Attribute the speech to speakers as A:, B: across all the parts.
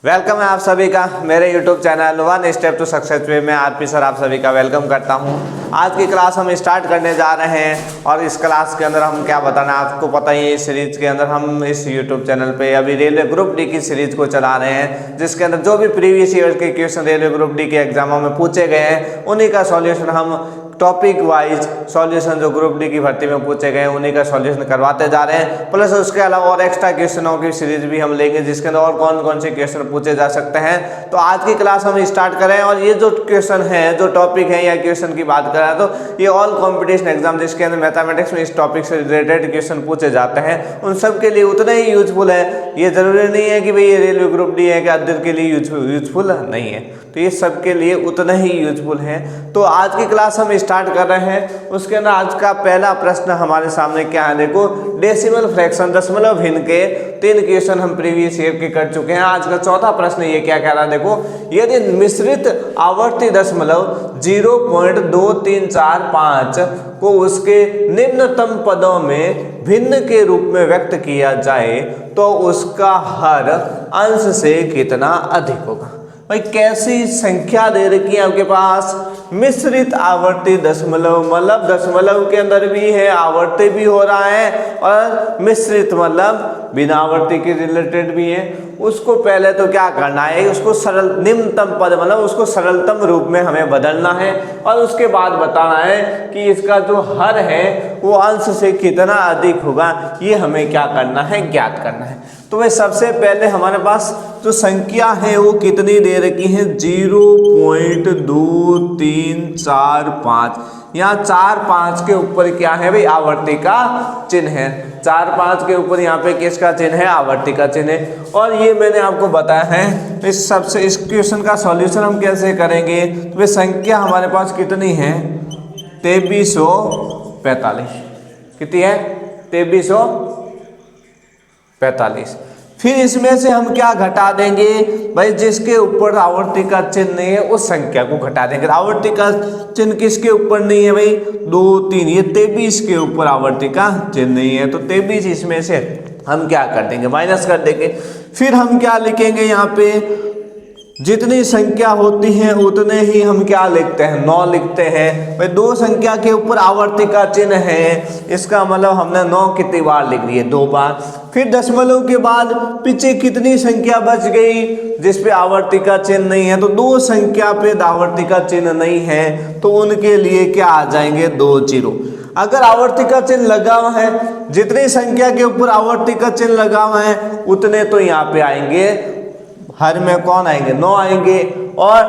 A: Welcome है आप सभी का मेरे YouTube channel one step to success में आरपी सर आप सभी का वेलकम करता हूं। आज की क्लास हम स्टार्ट करने जा रहे हैं और इस क्लास के अंदर हम क्या बताना है आपको पता ही है। इस सीरीज के अंदर हम इस यूट्यूब चैनल पे अभी रेलवे ग्रुप डी की सीरीज को चला रहे हैं, जिसके अंदर जो भी प्रीवियस ईयर के क्वेश्चन रेलवे ग्रुप डी के एग्जामों में पूछे गए हैं उन्हीं का सॉल्यूशन हम टॉपिक वाइज सॉल्यूशन जो ग्रुप डी की भर्ती में पूछे गए हैं उन्हीं का सॉल्यूशन करवाते जा रहे हैं। प्लस उसके अलावा और एक्स्ट्रा क्वेश्चनों की सीरीज भी हम लेंगे जिसके अंदर और कौन कौन से क्वेश्चन पूछे जा सकते हैं। तो आज की क्लास हम स्टार्ट करें और ये जो क्वेश्चन है जो टॉपिक है या क्वेश्चन की बात करें तो ये ऑल कॉम्पिटिशन एग्जाम जिसके अंदर मैथमेटिक्स में इस टॉपिक से रिलेटेड क्वेश्चन पूछे जाते हैं उन सब के लिए उतने ही यूजफुल है। ये जरूरी नहीं है कि भाई ये रेलवे ग्रुप डी है कि अदर के लिए यूजफुल नहीं है, तो ये सबके लिए उतना ही यूजफुल है। तो आज की क्लास हम स्टार्ट कर रहे हैं। उसके अंदर आज का पहला प्रश्न हमारे सामने क्या है, देखो डेसिमल फ्रैक्शन दशमलव भिन्न के 3 क्वेश्चन हम प्रीवियस ईयर के कर चुके हैं। आज का चौथा प्रश्न ये क्या कह रहा है, देखो यदि मिश्रित आवर्ती दशमलव 0.2345 को उसके निम्नतम पदों में भिन्न के रूप में व्यक्त किया जाए तो उसका हर अंश से कितना अधिक होगा। भाई कैसी संख्या दे रखी है आपके पास, मिश्रित आवर्ती दशमलव मतलब दशमलव के अंदर भी है आवर्ती भी हो रहा है और मिश्रित मतलब बिना आवर्ती के रिलेटेड भी है। उसको पहले तो क्या करना है, उसको सरल निम्नतम पद मतलब उसको सरलतम रूप में हमें बदलना है और उसके बाद बताना है कि इसका जो हर है वो अंश से कितना अधिक होगा, ये हमें क्या करना है, ज्ञात करना है। तो वह सबसे पहले हमारे पास जो संख्या है वो कितनी दे रखी है 0.2345। यहाँ 4-5 के ऊपर क्या है भाई, आवर्ती का चिन्ह है। 4-5 के ऊपर यहाँ पे किसका चिन्ह है, आवर्ती का चिन्ह है। और ये मैंने आपको बताया है इस सबसे इस क्वेश्चन का सॉल्यूशन हम कैसे करेंगे। तो वे संख्या हमारे पास कितनी है 2345। कितनी है 2345। फिर इसमें से हम क्या घटा देंगे भाई, जिसके ऊपर आवर्ती का चिन्ह नहीं है उस संख्या को घटा देंगे। आवर्ती का चिन्ह किसके ऊपर नहीं है भाई, 2 3, ये 23 के ऊपर आवर्ती का चिन्ह नहीं है तो 23 इसमें से हम क्या कर देंगे, माइनस कर देंगे। फिर हम क्या लिखेंगे यहाँ पे, जितनी संख्या होती है उतने ही हम क्या लिखते हैं 9 लिखते हैं। भाई 2 संख्या के ऊपर आवर्ती का चिन्ह है, इसका मतलब हमने 9 कितनी बार लिख दिए, 2 बार। फिर दशमलव के बाद पीछे कितनी संख्या बच गई जिसपे आवर्ती का चिन्ह नहीं है, तो 2 संख्या पे आवर्ती का चिन्ह नहीं है तो उनके लिए क्या आ जाएंगे 2 0। अगर आवर्ती का चिन्ह लगा हुआ है, जितनी संख्या के ऊपर आवर्ती का चिन्ह लगा हुआ है उतने तो यहाँ पे आएंगे, हर में कौन आएंगे 9 आएंगे। और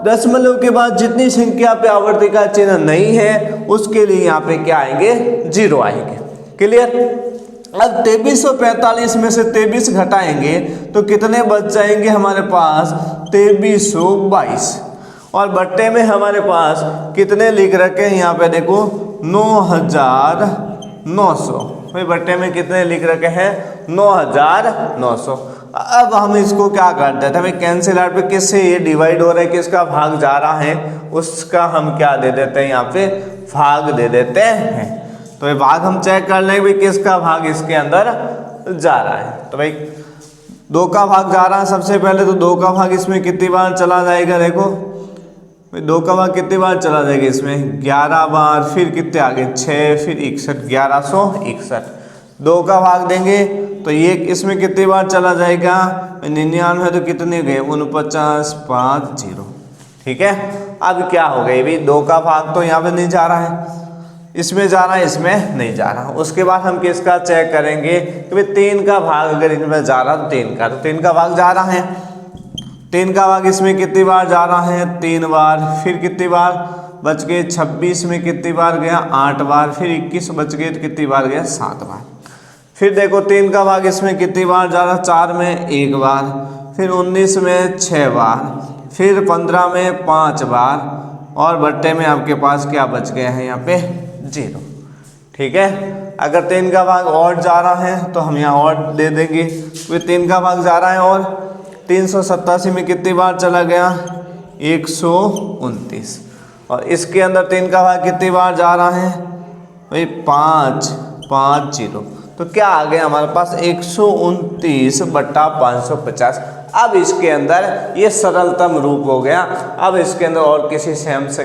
A: दशमलव के बाद जितनी संख्या पे आवर्ती का चिन्ह नहीं है उसके लिए यहाँ पे क्या आएंगे 0 आएंगे। क्लियर। अब 2345 में से 23 घटाएंगे तो कितने बच जाएंगे हमारे पास 2322। और बट्टे में हमारे पास कितने लिख रखे हैं यहाँ पे देखो 9900। भाई बट्टे में कितने लिख रखे हैं 9900। अब हम इसको क्या करते हैं, हमें कैंसिल आउट पे किससे ये डिवाइड हो रहा है, किसका भाग जा रहा है उसका हम क्या दे देते हैं यहाँ पे भाग दे देते हैं। तो ये भाग हम चेक कर लेंगे भाई किसका भाग इसके अंदर जा रहा है। तो भाई 2 का भाग जा रहा है सबसे पहले, तो 2 का भाग इसमें कितनी बार चला जाएगा, देखो भाई 2 का भाग कितनी बार चला जाएगा इसमें 11 बार। फिर कितने आगे 6, फिर 61, 1161। 2 का भाग देंगे तो ये इसमें कितनी बार चला जाएगा 99, तो कितने गए 49 5 0। ठीक है। अब क्या हो गई भाई 2 का भाग तो यहाँ पे नहीं जा रहा है, इसमें जा रहा है, इसमें नहीं जा रहा। उसके बाद हम किसका चेक करेंगे कि भाई 3 का भाग अगर इनमें जा रहा तो 3 का भाग जा रहा है। 3 का भाग इसमें कितनी बार जा रहा है 3 बार। फिर कितनी बार बच गए 26 में कितनी बार गया 8 बार। फिर 21 बच गए तो कितनी बार गया 7 बार। फिर देखो 3 का भाग इसमें कितनी बार जा रहा 4 में 1 बार। फिर 19 में 6 बार। फिर 15 में 5 बार। और बट्टे में आपके पास क्या बच गया है यहाँ पे 0। ठीक है। अगर 3 का भाग और जा रहा है तो हम यहाँ और दे देंगे। फिर 3 का भाग जा रहा है और 387 में कितनी बार चला गया 129। और इसके अंदर 3 का भाग कितनी बार जा रहा है भाई 5 5 0। तो तो क्या आ गया हमारे पास 129/550। अब इसके अंदर ये सरलतम रूप हो गया। अब इसके अंदर और किसी से हमसे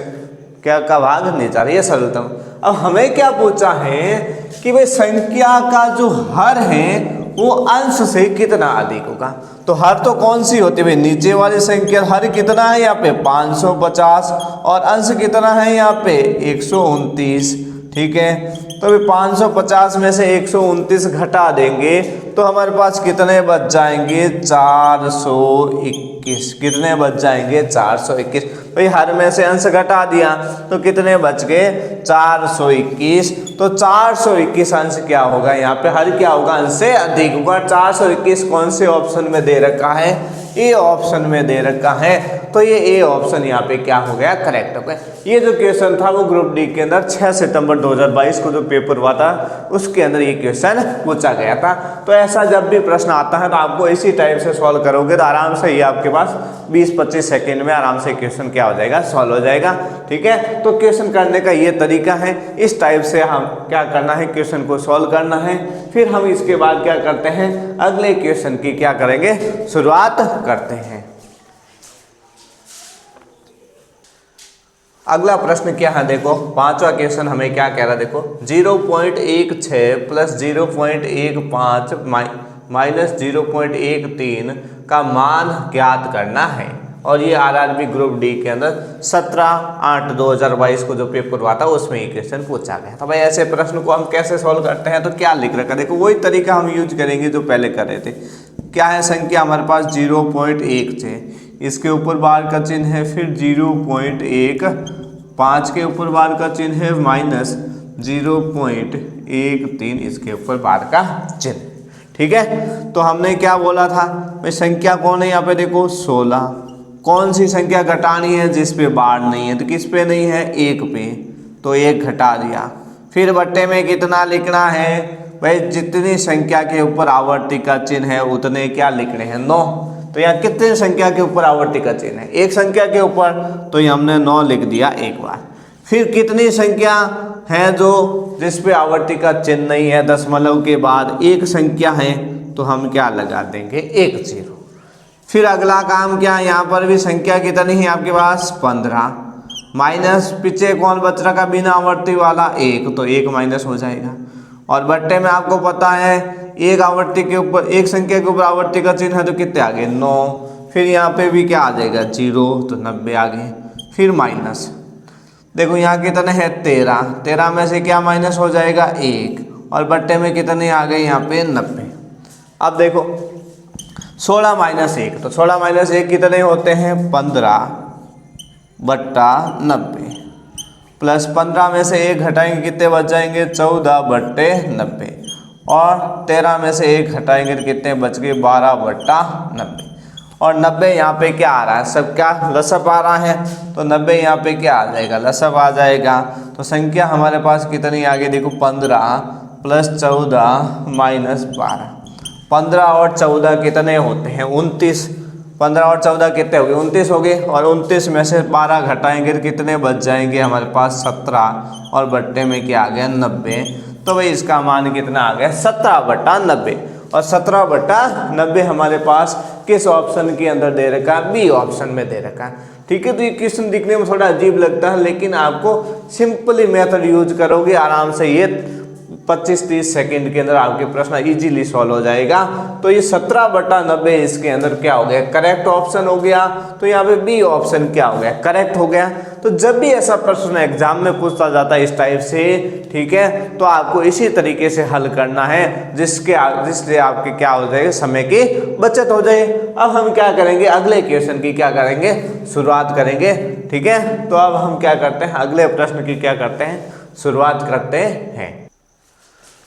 A: क्या का भाग नहीं जा रहा, ये सरलतम। अब हमें क्या पूछा है कि भाई संख्या का जो हर है वो अंश से कितना अधिक होगा। तो हर तो कौन सी होती है भाई, नीचे वाली संख्या हर कितना है यहाँ पे 550 और अंश कितना है यहाँ पे 129। ठीक है, तो अभी 550 में से 129 घटा देंगे तो हमारे पास कितने बच जाएंगे 421। कितने बच जाएंगे 421। भाई हर में से अंश घटा दिया तो कितने बच गए 421। तो 421 अंश क्या होगा, यहाँ पे हर क्या होगा अंश से अधिक होगा। 421 कौन से ऑप्शन में दे रखा है, ए ऑप्शन में दे रखा है। तो ये ए ऑप्शन यहाँ पे क्या हो गया करेक्ट हो गया। ये जो क्वेश्चन था वो ग्रुप डी के अंदर 6 सितंबर 2022 को जो पेपर हुआ था उसके अंदर ये क्वेश्चन पूछा गया था। तो ऐसा जब भी प्रश्न आता है तो आपको इसी टाइप से सॉल्व करोगे तो आराम से ये आपके पास 20-25 सेकेंड में आराम से क्वेश्चन क्या हो जाएगा सॉल्व हो जाएगा। ठीक है, तो क्वेश्चन करने का ये तरीका है, इस टाइप से हम क्या करना है क्वेश्चन को सॉल्व करना है। फिर हम इसके बाद क्या करते हैं अगले क्वेश्चन की क्या करेंगे शुरुआत करते हैं। अगला प्रश्न क्या है देखो, पांचवा क्वेश्चन हमें क्या कह रहा है देखो, 0.16 प्लस 0.15 माइनस 0.13 का मान ज्ञात करना है। और ये आरआरबी ग्रुप डी के अंदर 17/8/2022 को जो पेपर हुआ था उसमें ये क्वेश्चन पूछा गया था। भाई ऐसे प्रश्न को हम कैसे सॉल्व करते हैं, तो क्या लिख रखा है देखो, वही तरीका हम यूज करेंगे जो पहले कर रहे थे। क्या है संख्या हमारे पास 0.16, इसके ऊपर बार का चिन्ह है, फिर 0.15 के ऊपर बार का चिन्ह है, माइनस 0.13 इसके ऊपर बार का चिन्ह। ठीक है, तो हमने क्या बोला था भाई संख्या कौन है यहाँ पे देखो 16। कौन सी संख्या घटानी है जिस पे बार नहीं है, तो किस पे नहीं है 1 पे, तो 1 घटा दिया। फिर बट्टे में कितना लिखना है भाई, जितनी संख्या के ऊपर आवर्ती का चिन्ह है उतने क्या लिखने हैं 9। तो यहाँ कितने संख्या के ऊपर आवर्ती का चिन्ह है, एक संख्या के ऊपर, तो ये हमने 9 लिख दिया एक बार। फिर कितनी संख्या है जो जिस पे आवर्ती का चिन्ह नहीं है, दशमलव के बाद एक संख्या है तो हम क्या लगा देंगे 1 0। फिर अगला काम क्या है, यहाँ पर भी संख्या कितनी है आपके पास 15, माइनस पीछे कौन बच रहा का बिना आवर्ती वाला 1, तो 1 माइनस हो जाएगा। और बट्टे में आपको पता है एक आवर्ती के ऊपर एक संख्या के ऊपर आवर्ती का चिन्ह है तो कितने आ गए 9। फिर यहाँ पे भी क्या आ जाएगा 0, तो 90 आ गए। फिर माइनस देखो यहाँ कितने हैं 13 में से क्या माइनस हो जाएगा 1, और बट्टे में कितने आ गए यहाँ पे 90। अब देखो 16 माइनस 1, तो 16 माइनस 1 कितने होते हैं 15/90, प्लस 15 में से 1 घटाएंगे कितने बच जाएंगे 14/90, और 13 में से 1 घटाएंगे तो कितने बच गए 12/90। और 90 यहाँ पे क्या आ रहा है, सब क्या लसअप आ रहा है, तो 90 यहाँ पे क्या आ जाएगा लसअप आ जाएगा। तो संख्या हमारे पास कितनी आ गई देखो 15 प्लस 14 माइनस 12। 15 और 14 कितने होते हैं 29। 15 और 14 कितने हो गए 29 हो गए, और 29 में से 12 घटाएंगे तो कितने बच जाएंगे हमारे पास 17, और बट्टे में क्या आ गया 90। तो भाई इसका मान कितना आ गया 17/90, और 17/90 हमारे पास किस ऑप्शन के अंदर दे रखा है, बी ऑप्शन में दे रखा है। ठीक है, तो ये क्वेश्चन दिखने में थोड़ा अजीब लगता है, लेकिन आपको सिंपली मेथड यूज करोगे आराम से ये 25-30 सेकंड के अंदर आपके प्रश्न इजीली सॉल्व हो जाएगा। तो ये 17/90 इसके अंदर क्या हो गया करेक्ट ऑप्शन हो गया। तो यहाँ पे बी ऑप्शन क्या हो गया करेक्ट हो गया। तो जब भी ऐसा प्रश्न एग्जाम में पूछा जाता है इस टाइप से, ठीक है, तो आपको इसी तरीके से हल करना है जिससे आपके क्या हो जाएगा समय की बचत हो जाए। अब हम क्या करेंगे अगले क्वेश्चन की क्या करेंगे शुरुआत करेंगे। ठीक है, तो अब हम क्या करते हैं अगले प्रश्न की क्या करते हैं शुरुआत करते हैं।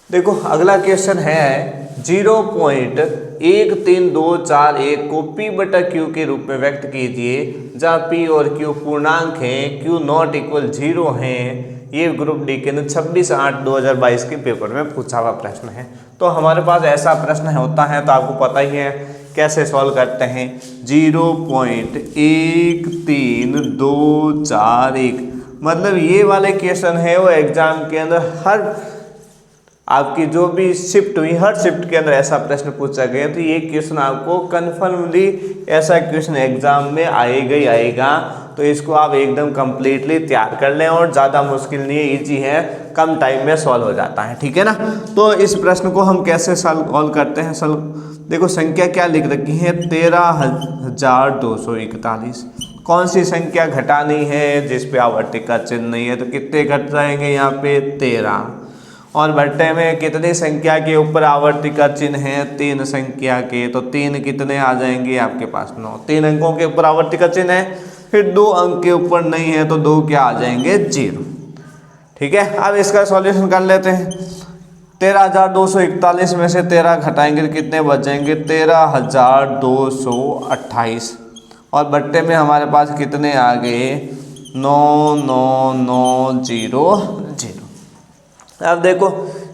A: देखो अगला क्वेश्चन है 0.13241 को P/Q के रूप में व्यक्त कीजिए, जहाँ P और Q पूर्णांक हैं, Q नॉट इक्वल 0 हैं। ये ग्रुप डी के 26/8/2022 के पेपर में पूछा हुआ प्रश्न है। तो हमारे पास ऐसा प्रश्न होता है तो आपको पता ही है कैसे सॉल्व करते हैं। 0.13241 मतलब ये वाले क्वेश्चन है वो एग्जाम के अंदर हर आपकी जो भी शिफ्ट हुई, हर शिफ्ट के अंदर ऐसा प्रश्न पूछा गया, तो ये क्वेश्चन आपको कन्फर्मली ऐसा क्वेश्चन एग्जाम में आएगा ही आएगा। तो इसको आप एकदम कंप्लीटली तैयार कर लें, और ज़्यादा मुश्किल नहीं है, ईजी है, कम टाइम में सॉल्व हो जाता है, ठीक है ना। तो इस प्रश्न को हम कैसे सॉल्व करते हैं। देखो संख्या क्या लिख रखी है, 13,241। कौन सी संख्या घटानी है जिस पे आवर्ती का चिन्ह नहीं है, तो कितने घट जाएंगे यहाँ पे 13। और भट्टे में कितनी संख्या के ऊपर आवर्ती का चिन्ह है, 3 संख्या के, तो 3 कितने आ जाएंगे आपके पास 9। 3 अंकों के ऊपर आवर्ती का चिन्ह है, फिर 2 अंक के ऊपर नहीं है, तो 2 क्या आ जाएंगे 0, ठीक है। अब इसका सॉल्यूशन कर लेते हैं। 13,241 में से 13 घटाएंगे तो कितने बच जाएंगे, 13,228। और बट्टे में हमारे पास कितने आ गए, 9,9,9,0,0। अब देखो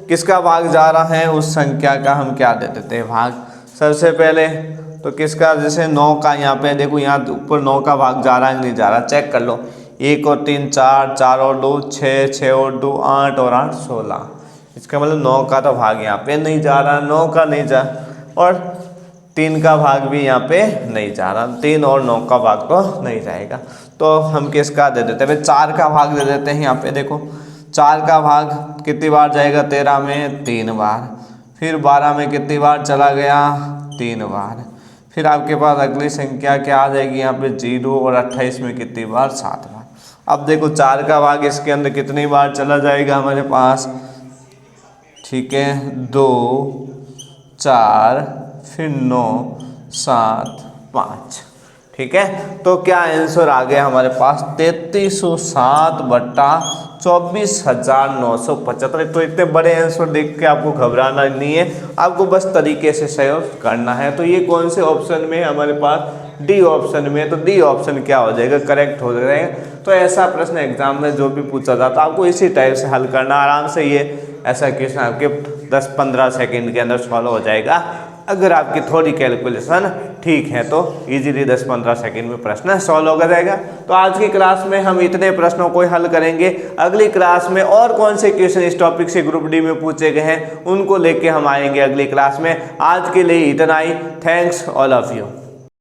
A: किसका भाग जा रहा है, उस संख्या का हम क्या दे देते हैं भाग। सबसे पहले तो किसका, जैसे 9 का यहाँ पे देखो, यहाँ ऊपर 9 का भाग जा रहा है नहीं जा रहा, चेक कर लो। 1 और 3 4, 4 और 2 6, 6 और 2 8 और 8 16। इसका मतलब 9 का तो भाग यहाँ पे नहीं जा रहा, 9 का नहीं जा, और 3 का भाग भी यहाँ पे नहीं जा रहा, 3 और 9 का भाग तो नहीं जाएगा। तो हम किसका दे देते हैं, 4 का भाग दे देते हैं। यहाँ पे देखो 4 का भाग कितनी बार जाएगा, 13 में 3 बार, फिर 12 में कितनी बार चला गया, 3 बार, फिर आपके पास अगली संख्या क्या आ जाएगी यहाँ पे 0, और 28 में कितनी बार 7 बार। अब देखो 4 का भाग इसके अंदर कितनी बार चला जाएगा हमारे पास, ठीक है, 2 4 फिर 9 7 5, ठीक है। तो क्या आंसर आ गया हमारे पास 3307/24,975। तो इतने बड़े आंसर देख के आपको घबराना नहीं है, आपको बस तरीके से सही करना है। तो ये कौन से ऑप्शन में है हमारे पास, डी ऑप्शन में। तो डी ऑप्शन क्या हो जाएगा, करेक्ट हो जाएगा। तो ऐसा प्रश्न एग्जाम में जो भी पूछा जाता है आपको इसी टाइप से हल करना, आराम से ये ऐसा क्वेश्चन आपके 10-15 सेकंड के अंदर सॉल्व हो जाएगा। अगर आपकी थोड़ी कैलकुलेशन ठीक है तो इजीली 10-15 सेकंड में प्रश्न सॉल्व हो जाएगा। तो आज की क्लास में हम इतने प्रश्नों को हल करेंगे। अगली क्लास में और कौन से क्वेश्चन इस टॉपिक से ग्रुप डी में पूछे गए हैं उनको लेके हम आएंगे अगली क्लास में। आज के लिए इतना ही। Thanks all of you.